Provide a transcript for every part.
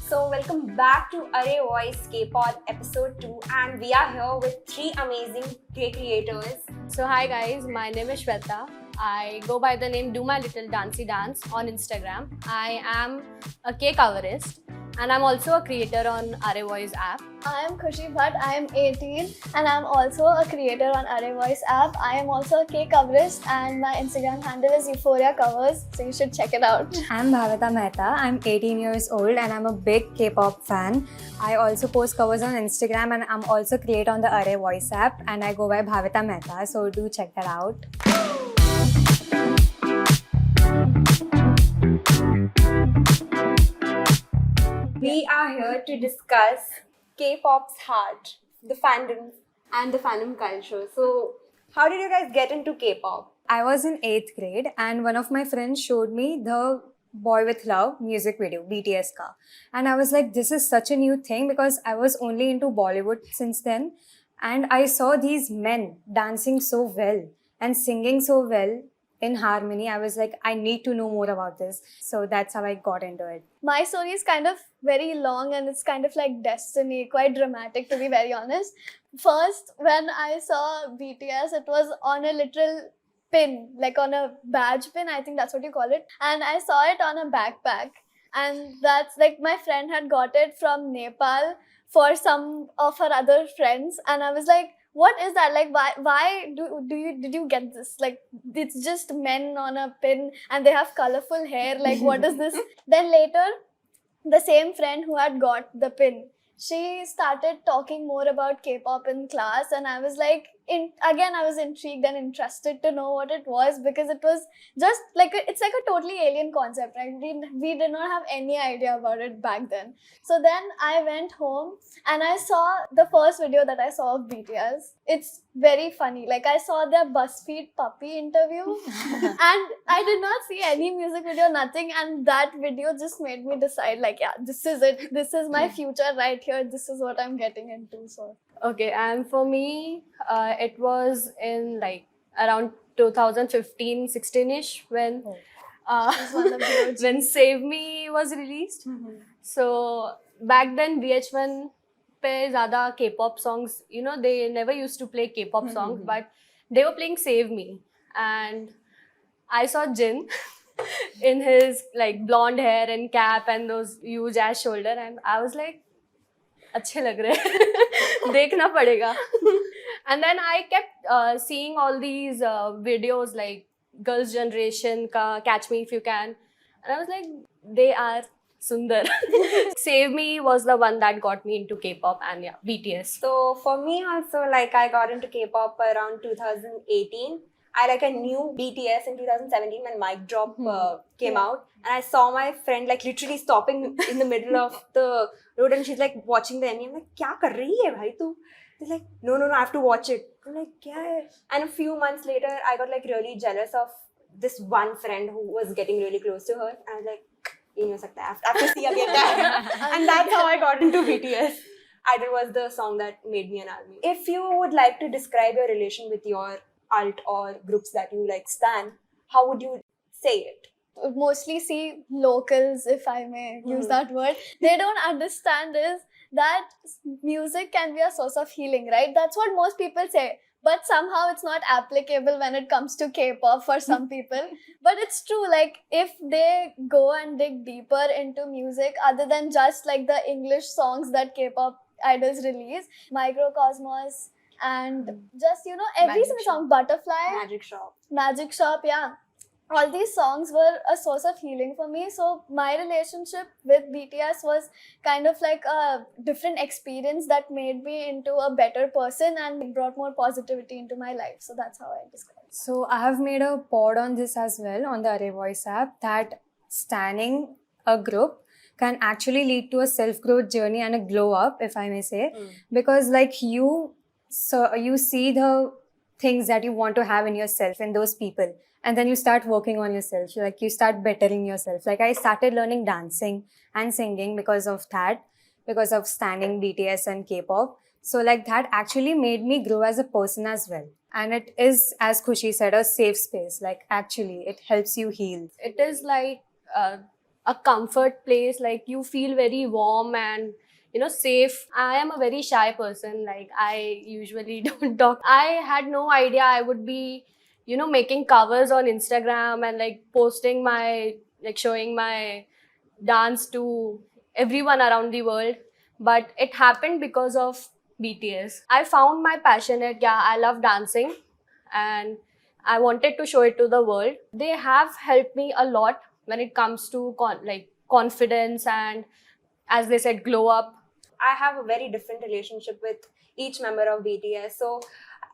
So welcome back to Arré Voice Kpop episode 2, and we are here with 3 amazing creators. So hi guys, my name is Shweta. I go by the name Do My Little Dancey Dance on Instagram. I am a K coverist and I'm also a creator on Arré Voice app. I am Khushi, but I am 18 and I am also a creator on Arré Voice app. I am also a K coverist and my Instagram handle is Euphoria Covers, so you should check it out. I'm Bhavita Mehta. I'm 18 years old and I'm a big K-pop fan. I also post covers on Instagram and I'm also creator on the Arré Voice app and I go by Bhavita Mehta, so do check that out. We are here to discuss K-pop's heart, the fandom and the fandom culture. So, how did you guys get into K-pop? I was in 8th grade and one of my friends showed me the Boy With Love music video, BTS ka. And I was like, this is such a new thing because I was only into Bollywood since then. And I saw these men dancing so well and singing so well in harmony. I was like, I need to know more about this. So that's how I got into it. My story is kind of very long and it's kind of like destiny, quite dramatic to be very honest. First, when I saw BTS, it was on a literal pin, like on a badge pin, I think that's what you call it. And I saw it on a backpack. And that's like my friend had got it from Nepal for some of her other friends. And I was like, what is that? Like, why did you get this? Like, it's just men on a pin and they have colorful hair. Like, what is this? Then later, the same friend who had got the pin, she started talking more about K-pop in class, and I was like, I was intrigued and interested to know what it was because it was just like it's like a totally alien concept, right? We did not have any idea about it back then. So then I went home and I saw the first video that I saw of BTS. It's very funny. Like I saw their BuzzFeed puppy interview and I did not see any music video, nothing. And that video just made me decide like, yeah, this is it. This is my future right here. This is what I'm getting into. So. Okay, and for me, it was in like around 2015-16ish when when Save Me was released. So back then VH1 pe zyada K-pop songs, you know, they never used to play K-pop songs, but they were playing Save Me, and I saw Jin in his like blonde hair and cap and those huge ass shoulder, and I was like, अच्छे लग रहे हैं देखना पड़ेगा. And then I kept seeing all these videos like Girls' Generation ka Catch Me If You Can, and I was like, they are sundar. Save Me was the one that got me into K-pop, and yeah, BTS. So, for me also, like, I got into K-pop around 2018. I knew BTS in 2017 when Mic Drop came out, and I saw my friend like literally stopping in the middle of the road, and she's like watching the ending. I'm like, "Kya kar rahi hai, bhai tu?" They're like, "No, I have to watch it." I'm like, "Kya hai?" And a few months later, I got like really jealous of this one friend who was getting really close to her, and I was like, "Ye nahi ho sakta, I have to see again." And that's how I got into BTS. Idol was the song that made me an ARMY. If you would like to describe your relation with your alt or groups that you like stan, how would you say it? Mostly see locals, if I may use that word, they don't understand is that music can be a source of healing, right? That's what most people say. But somehow it's not applicable when it comes to K-pop for some people. But it's true, like if they go and dig deeper into music other than just like the English songs that K-pop idols release, Microcosmos, and just, you know, every single song, Butterfly, Magic Shop, yeah. All these songs were a source of healing for me. So my relationship with BTS was kind of like a different experience that made me into a better person and brought more positivity into my life. So that's how I describe it. So I have made a pod on this as well on the Arré Voice app that standing a group can actually lead to a self-growth journey and a glow up, if I may say. Because like you see the things that you want to have in yourself in those people, and then you start working on yourself. Like you start bettering yourself. Like I started learning dancing and singing because of that, because of standing BTS and K-pop. So like that actually made me grow as a person as well. And it is, as Khushi said, a safe space. Like actually it helps you heal. It is like a comfort place. Like you feel very warm and safe. I am a very shy person. Like I usually don't talk. I had no idea I would be making covers on Instagram and like posting my, like showing my dance to everyone around the world. But it happened because of BTS. I found my passion at, yeah, I love dancing and I wanted to show it to the world. They have helped me a lot when it comes to confidence and, as they said, glow up. I have a very different relationship with each member of BTS. So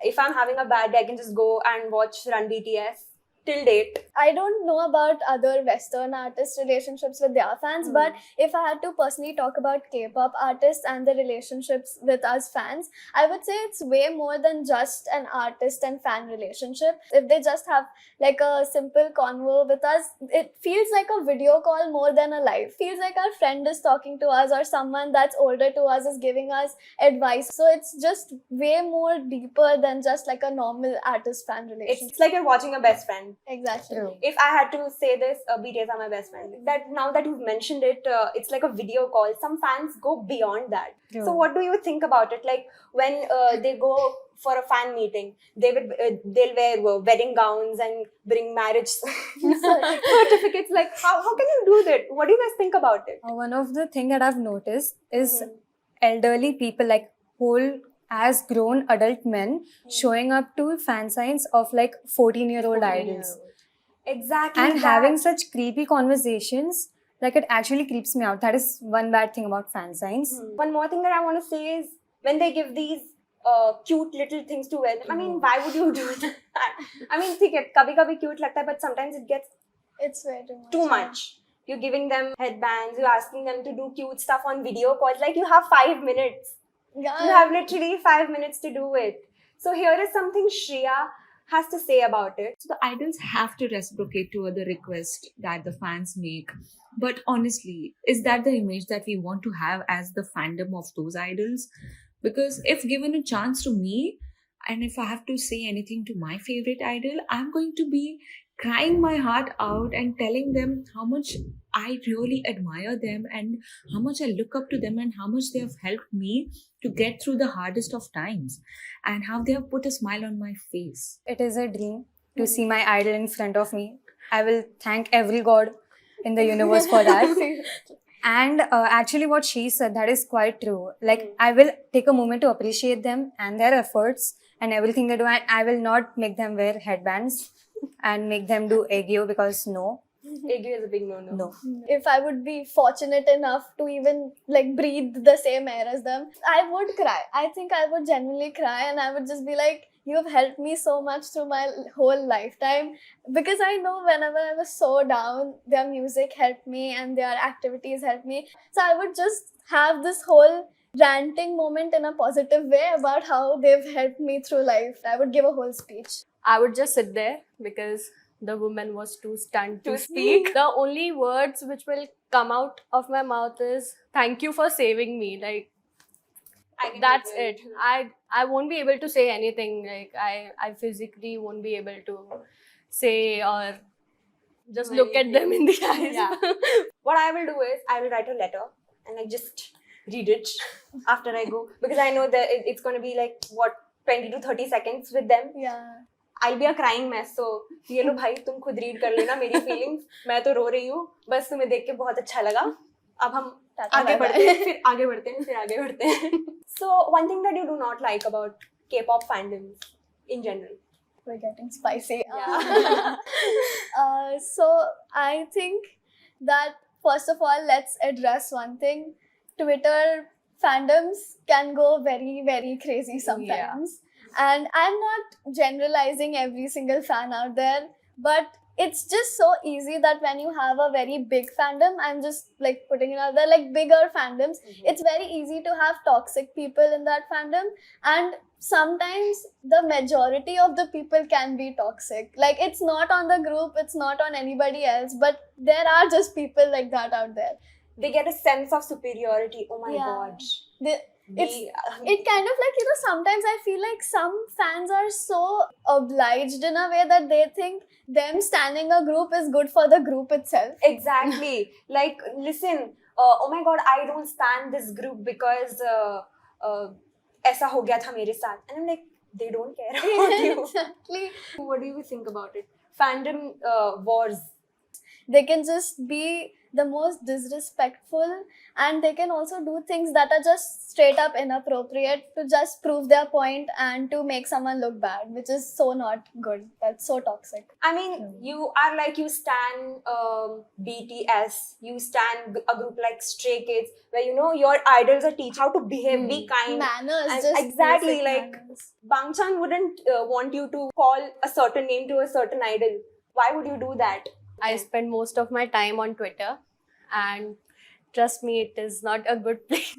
if I'm having a bad day, I can just go and watch Run BTS till date. I don't know about other Western artists' relationships with their fans, but if I had to personally talk about K-pop artists and the relationships with us fans, I would say it's way more than just an artist and fan relationship. If they just have like a simple convo with us, it feels like a video call more than a live. It feels like our friend is talking to us or someone that's older to us is giving us advice. So it's just way more deeper than just like a normal artist-fan relationship. It's like you're watching a best friend. Exactly. True. If I had to say this, BTS are my best friend. That now that you've mentioned it, it's like a video call. Some fans go beyond that. True. So what do you think about it? Like when they go for a fan meeting, they'll wear wedding gowns and bring marriage certificates. Like how can you do that? What do you guys think about it? One of the thing that I've noticed is elderly people, like whole as grown adult men, showing up to fan signs of like 14-year-old idols. Exactly. And that. having such creepy conversations, like it actually creeps me out. That is one bad thing about fan signs. One more thing that I want to say is when they give these cute little things to wear. I mean, why would you do that? I mean, ठीक है, कभी-कभी cute लगता है, but sometimes it gets It's way too much. too much. You're giving them headbands, you're asking them to do cute stuff on video calls. Like you have 5 minutes. Yeah. You have literally 5 minutes to do it. So here is something Shreya has to say about it. So the idols have to reciprocate to the request that the fans make. But honestly, is that the image that we want to have as the fandom of those idols? Because if given a chance to me, and if I have to say anything to my favorite idol, I'm going to be crying my heart out and telling them how much I really admire them and how much I look up to them and how much they have helped me to get through the hardest of times and how they have put a smile on my face. It is a dream to see my idol in front of me. I will thank every god in the universe for that. And actually what she said, that is quite true. Like I will take a moment to appreciate them and their efforts and everything they do, and I will not make them wear headbands and make them do aegyo, because no. Aegyo is a big no-no. No. If I would be fortunate enough to even like breathe the same air as them, I would cry. I think I would genuinely cry and I would just be like, you have helped me so much through my whole lifetime. Because I know whenever I was so down, their music helped me and their activities helped me. So I would just have this whole ranting moment in a positive way about how they've helped me through life. I would give a whole speech. I would just sit there because the woman was too stunned to speak. The only words which will come out of my mouth is thank you for saving me. Like that's it. I won't be able to say anything. Like I physically won't be able to say or just look at them in the eyes. Yeah. What I will do is I will write a letter and like just read it after I go, because I know that it's going to be like 20 to 30 seconds with them. Yeah. I'll be a crying mess. So ये लो भाई तुम खुद read कर लेना मेरी feelings. मैं तो रो रही हूँ. बस तुम्हें देख के बहुत अच्छा लगा. अब हम आगे बढ़ते हैं, फिर आगे बढ़ते हैं, फिर आगे बढ़ते हैं. So one thing that you do not like about K-pop fandoms in general. We're getting spicy. Yeah. So I think that first of all, let's address one thing. Twitter fandoms can go very, very crazy sometimes. And I'm not generalizing every single fan out there, but it's just so easy that when you have a very big fandom, I'm just like putting it out there, like bigger fandoms, it's very easy to have toxic people in that fandom. And sometimes the majority of the people can be toxic. Like it's not on the group, it's not on anybody else, but there are just people like that out there. They get a sense of superiority. Oh my god. It kind of like, sometimes I feel like some fans are so obliged in a way that they think them standing a group is good for the group itself. Exactly. Like, listen, oh my god, I don't stand this group because ऐसा हो गया था मेरे साथ. And I'm like, they don't care about you. Exactly. What do you think about it? Fandom wars. They can just be the most disrespectful, and they can also do things that are just straight up inappropriate to just prove their point and to make someone look bad, which is so not good. That's so toxic. I mean, you are like, you stan BTS, you stan a group like Stray Kids, where your idols are teach how to behave, be kind. Manners, And just exactly, basic like manners. Bangchan wouldn't want you to call a certain name to a certain idol. Why would you do that? I spend most of my time on Twitter, and trust me, it is not a good place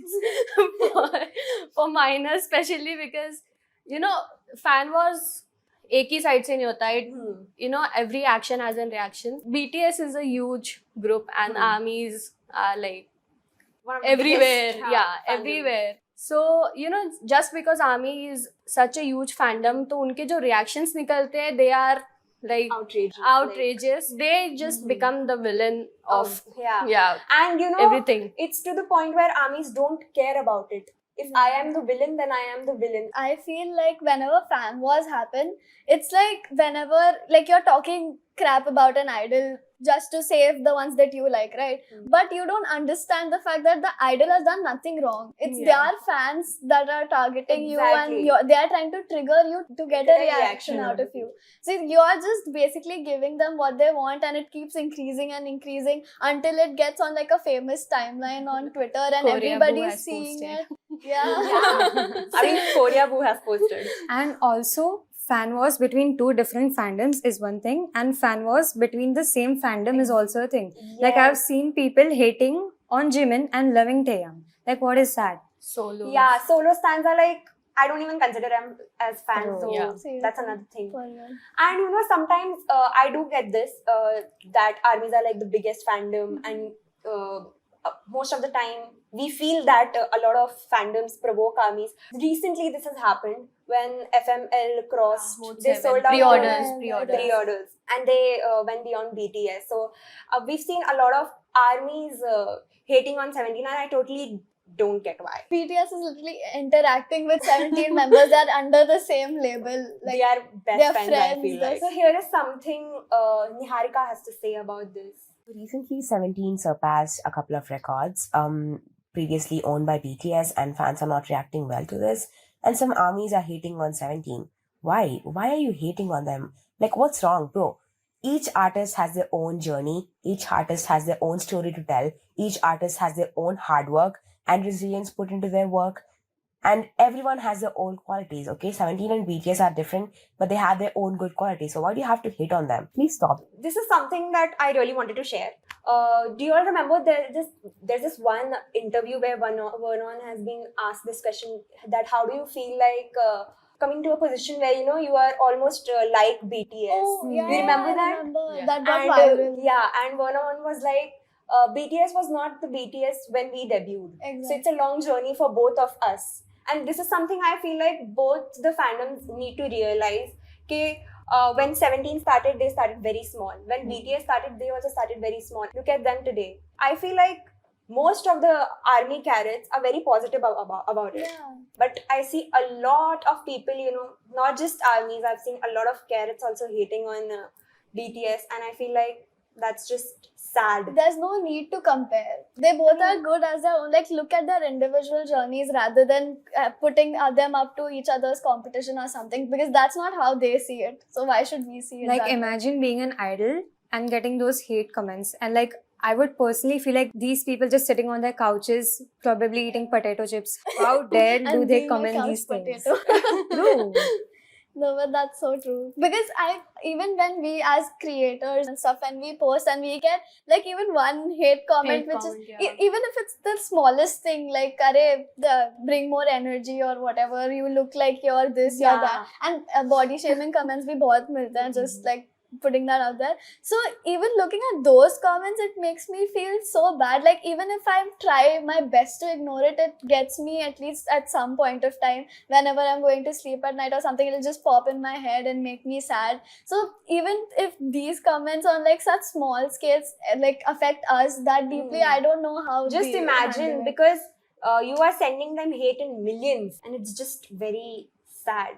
for minors, especially because fan wars एक ही side से नहीं होता. Every action has a reaction. BTS is a huge group, and armies are like One of the everywhere. biggest, Yeah, fandom. everywhere. So just because army is such a huge fandom, तो उनके जो reactions निकलते हैं, they are like outrageous. They just become the villain of yeah. And everything. it's to the point where armies don't care about it. If I am the villain, then I am the villain. I feel like whenever fan wars happen, it's like whenever like you're talking crap about an idol just to save the ones that you like, right? But you don't understand the fact that the idol has done nothing wrong. It's their fans that are targeting you, and they are trying to trigger you to get a reaction out of you. So you're just basically giving them what they want, and it keeps increasing and increasing until it gets on like a famous timeline on Twitter, and everybody's seeing it. Yeah. I mean, Korea Boo has posted. And also, fan wars between two different fandoms is one thing, and fan wars between the same fandom is also a thing. Like, I've seen people hating on Jimin and loving Taeyang. Like, what is that? Solo. Yeah, solo stans are like, I don't even consider them as fans, so that's another thing. And sometimes I do get this, that armies are like the biggest fandom, and most of the time we feel that a lot of fandoms provoke armies. Recently this has happened when FML crossed, they sold out pre-orders, and they went beyond BTS. So we've seen a lot of armies hating on 17, and I totally don't get why. BTS is literally interacting with 17 members that are under the same label. Like, they are best friends, I friends, feel like. So here is something Niharika has to say about this. Recently, 17 surpassed a couple of records previously owned by BTS, and fans are not reacting well to this. And some armies are hating on 17. Why? Why are you hating on them? Like, what's wrong, bro? Each artist has their own journey. Each artist has their own story to tell. Each artist has their own hard work and resilience put into their work. And everyone has their own qualities, okay? 17 and BTS are different, but they have their own good qualities. So why do you have to hate on them? Please stop. This is something that I really wanted to share. Do you all remember there's this one interview where Vernon has been asked this question, that how do you feel like coming to a position where you are almost like BTS? Oh, yeah, you remember I that? remember. Yeah. That got And viral. and Vernon was like, BTS was not the BTS when we debuted. Exactly. So it's a long journey for both of us. And this is something I feel like both the fandoms need to realize. When 17 started, they started very small. When BTS started, they also started very small. Look at them today. I feel like most of the army carrots are very positive about it. Yeah. But I see a lot of people, not just armies, I've seen a lot of carrots also hating on BTS, and I feel like that's just sad. There's no need to compare. They both are good as their own. Like, look at their individual journeys rather than putting them up to each other's competition or something, because that's not how they see it. So why should we see it? Like, that way? imagine being an idol and getting those hate comments. And like, I would personally feel like these people just sitting on their couches, probably eating potato chips. How dare do And they being a comment couch these things? potato. True. No, but that's so true. Because even when we as creators and stuff, and we post and we get like even one hate comment, even if it's the smallest thing, like Arré, bring more energy or whatever, you look like you're this, you're that. And body shaming comments bhi bahut milte hain, just like putting that out there. So even looking at those comments, it makes me feel so bad. Like even if I try my best to ignore it, it gets me at least at some point of time. Whenever I'm going to sleep at night or something, it'll just pop in my head and make me sad. So even if these comments on like such small scales like affect us that deeply, I don't know how. Just we imagine, handle it. because you are sending them hate in millions, and it's just very sad.